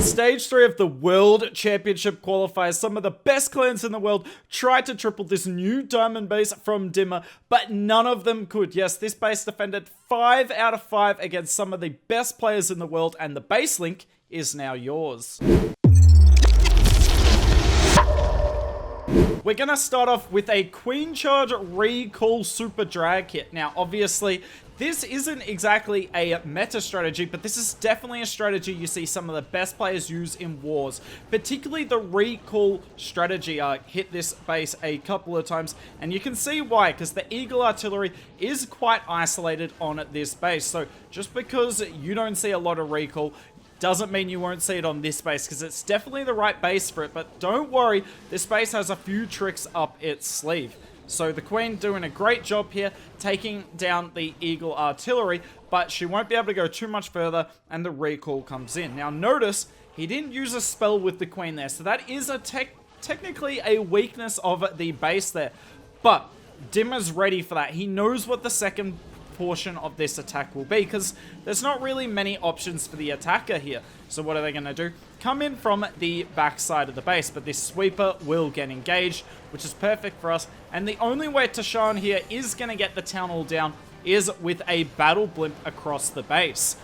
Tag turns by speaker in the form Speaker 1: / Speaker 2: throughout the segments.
Speaker 1: Stage 3 of the World Championship qualifiers. Some of the best clans in the world tried to triple this new diamond base from Dima, but none of them could. Yes, this base defended 5 out of 5 against some of the best players in the world, and the Baselink is now yours. We're going to start off with a Queen Charge Recall Super Drag Kit. Now, obviously, this isn't exactly a meta strategy, but this is definitely a strategy you see some of the best players use in wars. Particularly the recall strategy. Hit this base a couple of times, and you can see why, because the Eagle Artillery is quite isolated on this base. So just because you don't see a lot of recall doesn't mean you won't see it on this base, because it's definitely the right base for it. But don't worry, this base has a few tricks up its sleeve. So the Queen doing a great job here, taking down the Eagle Artillery, but she won't be able to go too much further, and the recall comes in. Now notice, he didn't use a spell with the Queen there, so that is a technically a weakness of the base there. But Dima's ready for that. He knows what the second portion of this attack will be, because there's not really many options for the attacker here. So what are they going to do? Come in from the back side of the base, but this sweeper will get engaged, which is perfect for us. And the only way Tashan here is going to get the town hall down is with a battle blimp across the base.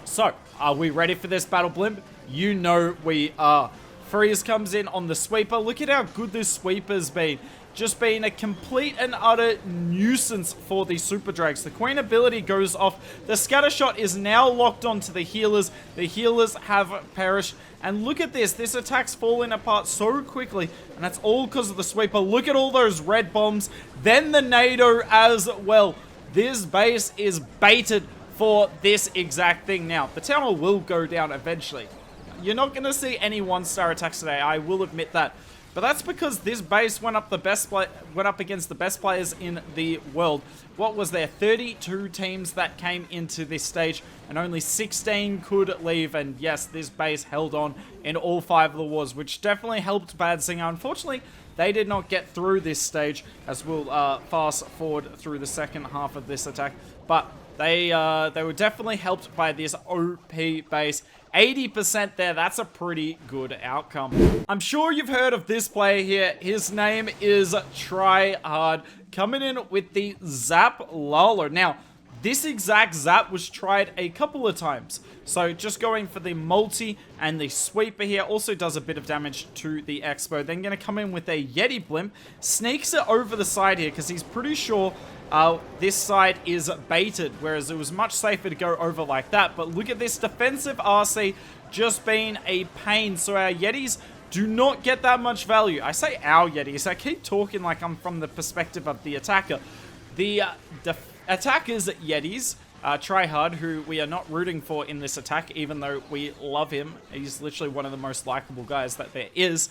Speaker 1: So, are we ready for this battle blimp? You know we are. Freeze comes in on the sweeper. Look at how good this sweeper's been. Just being a complete and utter nuisance for the super drags. The Queen ability goes off. The scatter shot is now locked onto the healers. The healers have perished. And look at this. This attack's falling apart so quickly. And that's all because of the sweeper. Look at all those red bombs. Then the NATO as well. This base is baited for this exact thing. Now, the town hall will go down eventually. You're not going to see any one-star attacks today. I will admit that. But that's because this base went up against the best players in the world. What was there? 32 teams that came into this stage, and only 16 could leave. And yes, this base held on in all 5 of the wars, which definitely helped Bad Singer. Unfortunately, they did not get through this stage, as we'll fast forward through the second half of this attack. But they were definitely helped by this OP base. 80% there, that's a pretty good outcome. I'm sure you've heard of this player here. His name is Tryhard, coming in with the Zap Lalo. Now, this exact Zap was tried a couple of times. So just going for the multi and the sweeper here also does a bit of damage to the Expo. Then going to come in with a Yeti Blimp, sneaks it over the side here because he's pretty sure this side is baited, whereas it was much safer to go over like that. But look at this defensive RC just being a pain. So our Yetis do not get that much value. I say our Yetis. I keep talking like I'm from the perspective of the attacker. The attacker's Yetis, Tryhard, who we are not rooting for in this attack, even though we love him. He's literally one of the most likable guys that there is.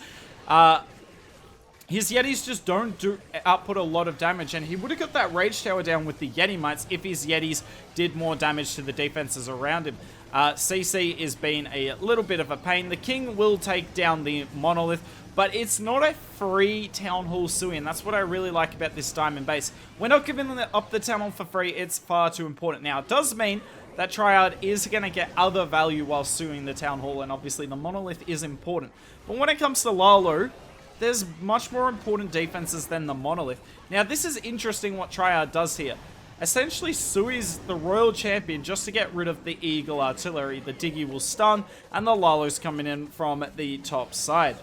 Speaker 1: His Yetis just don't output a lot of damage, and he would have got that Rage Tower down with the Yeti Mites if his Yetis did more damage to the defenses around him. CC is being a little bit of a pain. The King will take down the Monolith, but it's not a free Town Hall Sui, and that's what I really like about this Diamond base. We're not giving up the Town Hall for free. It's far too important. Now, it does mean that Tryhard is going to get other value while suing the Town Hall, and obviously the Monolith is important. But when it comes to Lalo, there's much more important defenses than the Monolith. Now, this is interesting what Tryhard does here. Essentially, Sui's the Royal Champion just to get rid of the Eagle Artillery. The Diggy will stun, and the Lalo's coming in from the top side.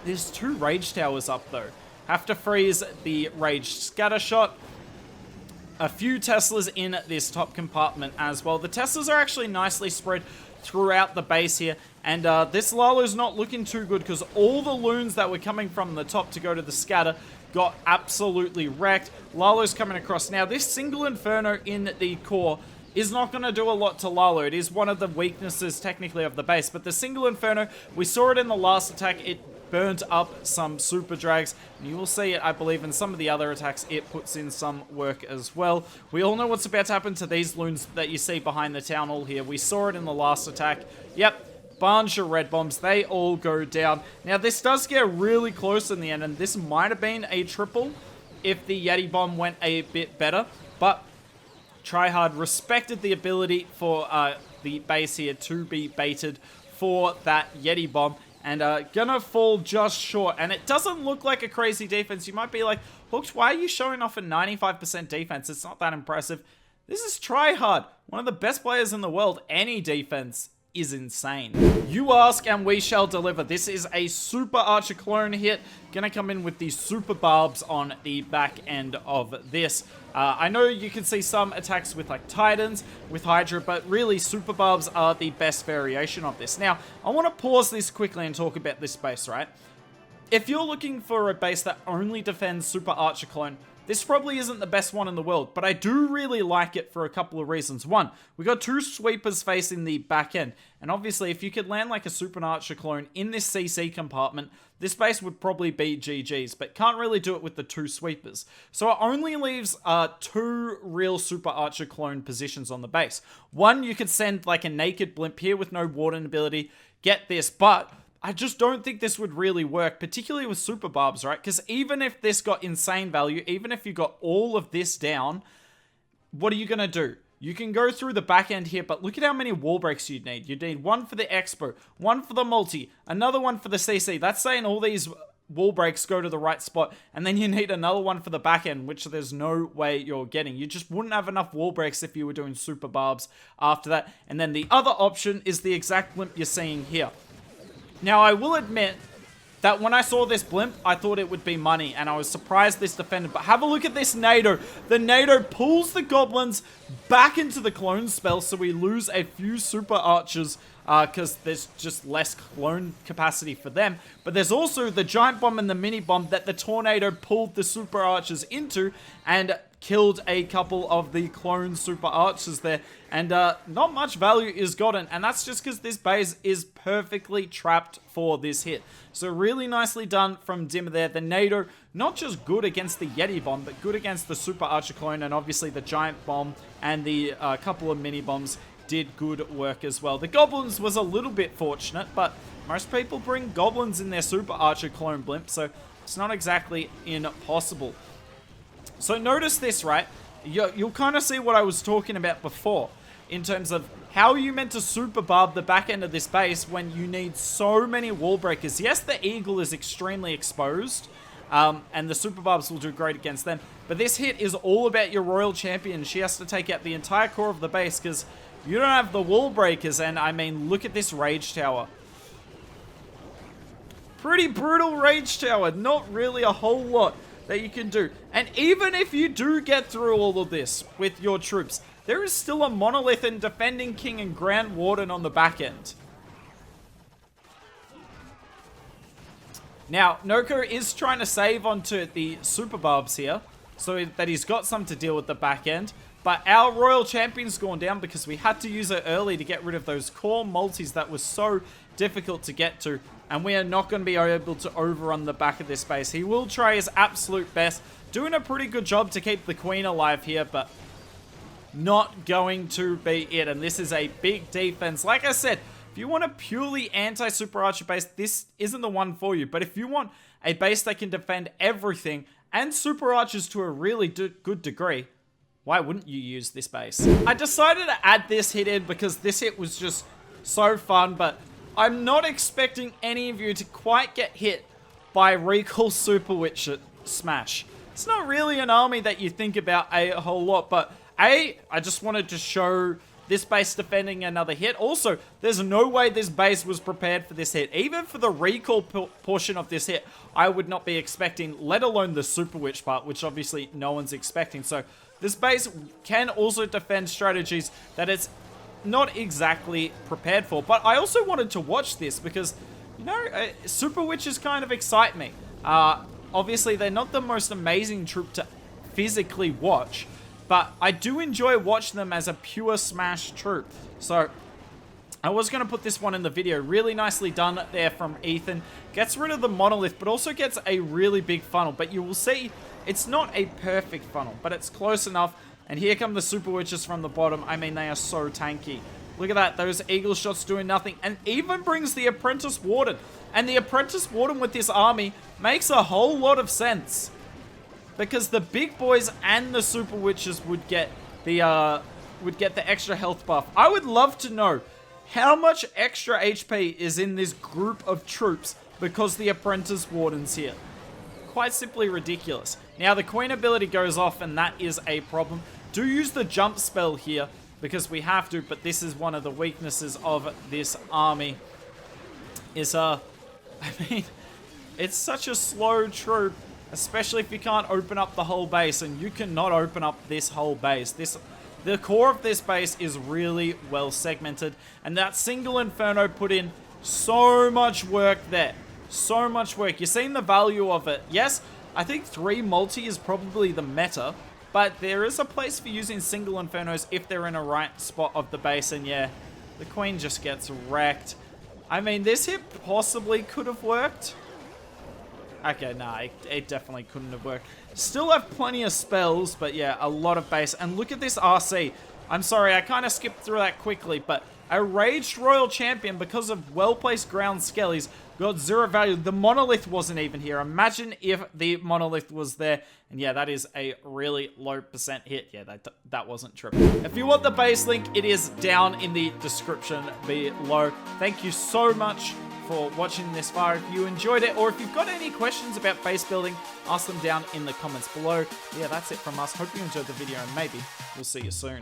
Speaker 1: There's 2 Rage Towers up, though. Have to freeze the Rage Scatter Shot. A few Teslas in this top compartment as well. The Teslas are actually nicely spread throughout the base here, and this Lalo's not looking too good because all the loons that were coming from the top to go to the scatter got absolutely wrecked. Lalo's coming across. Now, this single Inferno in the core is not going to do a lot to Lalo. It is one of the weaknesses technically of the base, but the single Inferno, we saw it in the last attack. It burnt up some super drags, and you will see it, I believe, in some of the other attacks. It puts in some work as well. We all know what's about to happen to these loons that you see behind the town hall here. We saw it in the last attack. Yep, bunch of red bombs. They all go down. Now, this does get really close in the end, and this might have been a triple if the Yeti bomb went a bit better, but Tryhard respected the ability for the base here to be baited for that Yeti bomb. And gonna fall just short. And it doesn't look like a crazy defense. You might be like, Hooks, why are you showing off a 95% defense? It's not that impressive. This is Tryhard, one of the best players in the world. Any defense is insane. You ask and we shall deliver. This is a super archer clone hit. Gonna come in with the super barbs on the back end of this. I know you can see some attacks with like Titans, with Hydra, but really super barbs are the best variation of this. Now, I want to pause this quickly and talk about this base, right? If you're looking for a base that only defends super archer clone, this probably isn't the best one in the world, but I do really like it for a couple of reasons. One, we got two sweepers facing the back end, and obviously if you could land like a super archer clone in this CC compartment, this base would probably be GG's, but can't really do it with the two sweepers. So it only leaves two real super archer clone positions on the base. One, you could send like a naked blimp here with no warden ability, get this, but I just don't think this would really work, particularly with super barbs, right? Because even if this got insane value, even if you got all of this down, what are you going to do? You can go through the back end here, but look at how many wall breaks you'd need. You'd need one for the expo, one for the multi, another one for the CC. That's saying all these wall breaks go to the right spot, and then you need another one for the back end, which there's no way you're getting. You just wouldn't have enough wall breaks if you were doing super barbs after that. And then the other option is the exact blimp you're seeing here. Now, I will admit that when I saw this blimp, I thought it would be money, and I was surprised this defended. But have a look at this NATO. The NATO pulls the goblins back into the clone spell, so we lose a few super archers because there's just less clone capacity for them. But there's also the giant bomb and the mini bomb that the tornado pulled the super archers into and killed a couple of the clone super archers there, and not much value is gotten, and that's just because this base is perfectly trapped for this hit. So really nicely done from Dima there. The NATO, not just good against the Yeti bomb, but good against the super archer clone, and obviously the giant bomb and the couple of mini bombs did good work as well. The goblins was a little bit fortunate, but most people bring goblins in their super archer clone blimp, so it's not exactly impossible. So notice this, right? You'll kind of see what I was talking about before in terms of how are you meant to super barb the back end of this base when you need so many wall breakers. Yes, the eagle is extremely exposed, and the super barbs will do great against them, but this hit is all about your royal champion. She has to take out the entire core of the base because you don't have the wall breakers, and I mean, look at this rage tower. Pretty brutal rage tower, not really a whole lot that you can do. And even if you do get through all of this with your troops, there is still a monolith and defending king and grand warden on the back end. Now, Noko is trying to save onto the super barbs here, so that he's got some to deal with the back end. But our royal champion's gone down because we had to use it early to get rid of those core multis that was so difficult to get to. And we are not going to be able to overrun the back of this base. He will try his absolute best, doing a pretty good job to keep the queen alive here, but not going to be it. And this is a big defense. Like I said, if you want a purely anti-super archer base, this isn't the one for you. But if you want a base that can defend everything and super archers to a really good degree, why wouldn't you use this base? I decided to add this hit in because this hit was just so fun, but I'm not expecting any of you to quite get hit by Recall Super Witch Smash. It's not really an army that you think about a whole lot, but I just wanted to show this base defending another hit. Also, there's no way this base was prepared for this hit. Even for the recall portion of this hit, I would not be expecting, let alone the Super Witch part, which obviously no one's expecting. So this base can also defend strategies that it's not exactly prepared for. But I also wanted to watch this because, you know, Super Witches kind of excite me. Obviously, they're not the most amazing troop to physically watch, but I do enjoy watching them as a pure smash troop. So I was going to put this one in the video. Really nicely done there from Ethan. Gets rid of the monolith, but also gets a really big funnel. But you will see it's not a perfect funnel, but it's close enough. And here come the Super Witches from the bottom. I mean, they are so tanky. Look at that. Those eagle shots doing nothing. And even brings the Apprentice Warden. And the Apprentice Warden with this army makes a whole lot of sense, because the big boys and the Super Witches would get the extra health buff. I would love to know How much extra HP is in this group of troops because the Apprentice Warden's here? Quite simply ridiculous. Now, the Queen ability goes off, and that is a problem. Do use the jump spell here, because we have to, but this is one of the weaknesses of this army. Is, I mean, it's such a slow troop, especially if you can't open up the whole base, and you cannot open up this whole base. The core of this base is really well segmented, and that single Inferno put in so much work there. So much work. You're seeing the value of it. Yes, I think 3 multi is probably the meta, but there is a place for using single Infernos if they're in a right spot of the base, and yeah, the Queen just gets wrecked. I mean, this hit possibly could have worked. Okay, nah, it definitely couldn't have worked. Still have plenty of spells, but yeah, a lot of base. And look at this RC. I'm sorry, I kind of skipped through that quickly, but a Raged Royal Champion, because of well-placed ground skellies, got 0 value. The Monolith wasn't even here. Imagine if the Monolith was there. And yeah, that is a really low % hit. Yeah, that wasn't triple. If you want the base link, it is down in the description below. Thank you so much for watching this far. If you enjoyed it, or if you've got any questions about base building, ask them down in the comments below. Yeah, that's it from us. Hope you enjoyed the video, and maybe we'll see you soon.